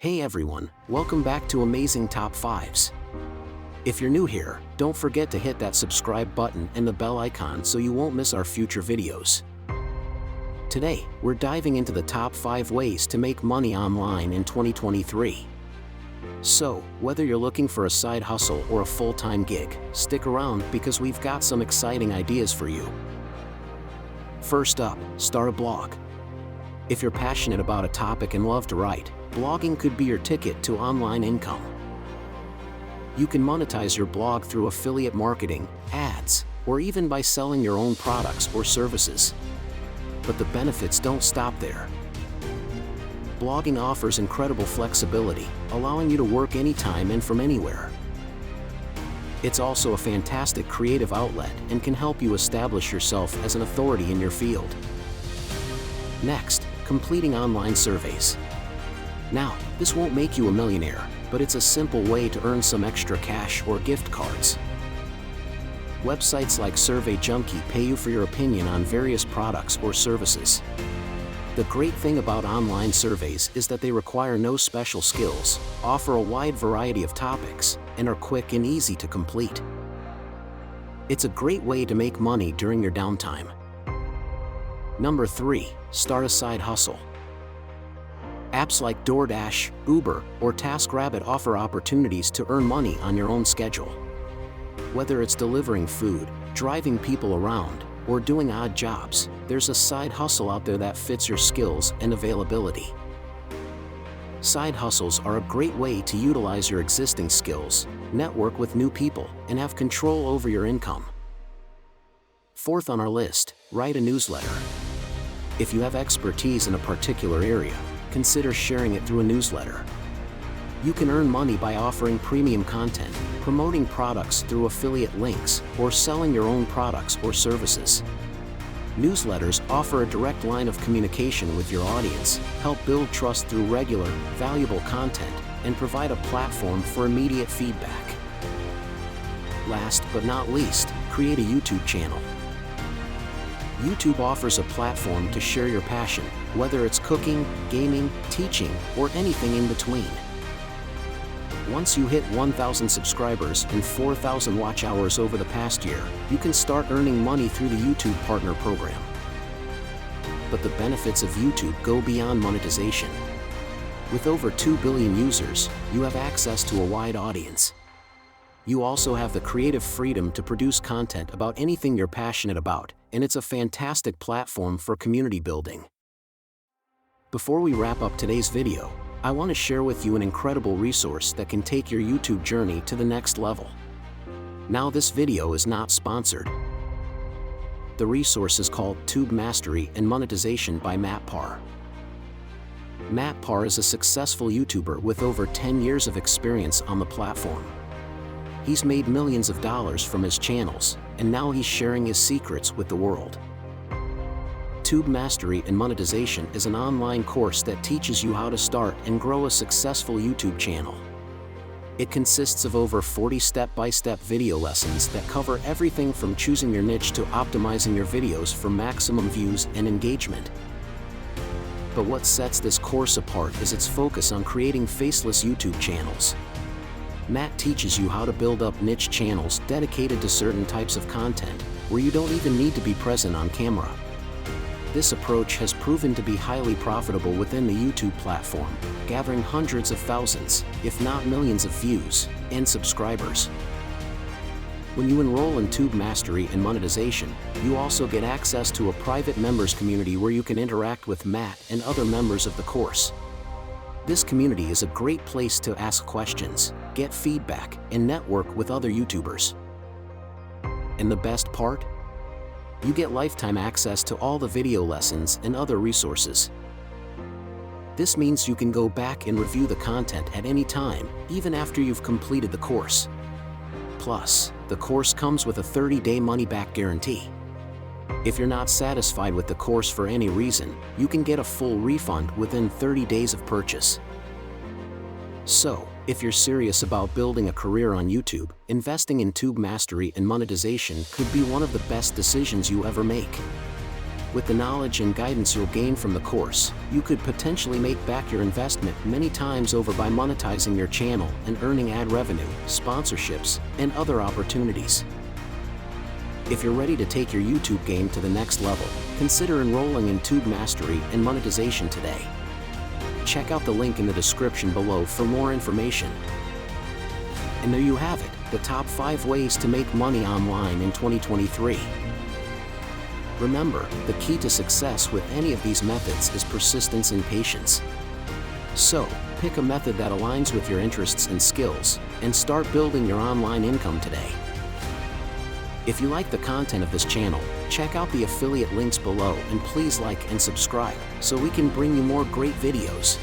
Hey everyone, welcome back to Amazing Top 5s. If you're new here, don't forget to hit that subscribe button and the bell icon so you won't miss our future videos. Today, we're diving into the top 5 ways to make money online in 2023. So, whether you're looking for a side hustle or a full-time gig, stick around because we've got some exciting ideas for you. First up, start a blog. If you're passionate about a topic and love to write, blogging could be your ticket to online income. You can monetize your blog through affiliate marketing, ads, or even by selling your own products or services. But the benefits don't stop there. Blogging offers incredible flexibility, allowing you to work anytime and from anywhere. It's also a fantastic creative outlet and can help you establish yourself as an authority in your field. Next, completing online surveys. Now, this won't make you a millionaire, but it's a simple way to earn some extra cash or gift cards. Websites like Survey Junkie pay you for your opinion on various products or services. The great thing about online surveys is that they require no special skills, offer a wide variety of topics, and are quick and easy to complete. It's a great way to make money during your downtime. Number 3, start a side hustle. Apps like DoorDash, Uber, or TaskRabbit offer opportunities to earn money on your own schedule. Whether it's delivering food, driving people around, or doing odd jobs, there's a side hustle out there that fits your skills and availability. Side hustles are a great way to utilize your existing skills, network with new people, and have control over your income. Fourth on our list, write a newsletter. If you have expertise in a particular area, consider sharing it through a newsletter. You can earn money by offering premium content, promoting products through affiliate links, or selling your own products or services. Newsletters offer a direct line of communication with your audience, help build trust through regular, valuable content, and provide a platform for immediate feedback. Last but not least, create a YouTube channel. YouTube offers a platform to share your passion, whether it's cooking, gaming, teaching, or anything in between. Once you hit 1,000 subscribers and 4,000 watch hours over the past year, you can start earning money through the YouTube Partner Program. But the benefits of YouTube go beyond monetization. With over 2 billion users, you have access to a wide audience. You also have the creative freedom to produce content about anything you're passionate about, and it's a fantastic platform for community building. Before we wrap up today's video, I want to share with you an incredible resource that can take your YouTube journey to the next level. Now, this video is not sponsored. The resource is called Tube Mastery and Monetization by Matt Parr. Matt Parr is a successful YouTuber with over 10 years of experience on the platform. He's made millions of dollars from his channels, and now he's sharing his secrets with the world. Tube Mastery and Monetization is an online course that teaches you how to start and grow a successful YouTube channel. It consists of over 40 step-by-step video lessons that cover everything from choosing your niche to optimizing your videos for maximum views and engagement. But what sets this course apart is its focus on creating faceless YouTube channels. Matt teaches you how to build up niche channels dedicated to certain types of content, where you don't even need to be present on camera. This approach has proven to be highly profitable within the YouTube platform, gathering hundreds of thousands, if not millions of views and subscribers. When you enroll in Tube Mastery and Monetization, you also get access to a private members community where you can interact with Matt and other members of the course. This community is a great place to ask questions, get feedback, and network with other YouTubers. And the best part? You get lifetime access to all the video lessons and other resources. This means you can go back and review the content at any time, even after you've completed the course. Plus, the course comes with a 30-day money-back guarantee. If you're not satisfied with the course for any reason, you can get a full refund within 30 days of purchase. So, if you're serious about building a career on YouTube, investing in Tube Mastery and Monetization could be one of the best decisions you ever make. With the knowledge and guidance you'll gain from the course, you could potentially make back your investment many times over by monetizing your channel and earning ad revenue, sponsorships, and other opportunities. If you're ready to take your YouTube game to the next level, consider enrolling in Tube Mastery and Monetization today. Check out the link in the description below for more information. And there you have it, the top 5 ways to make money online in 2023. Remember, the key to success with any of these methods is persistence and patience. So, pick a method that aligns with your interests and skills, and start building your online income today. If you like the content of this channel, check out the affiliate links below and please like and subscribe so we can bring you more great videos.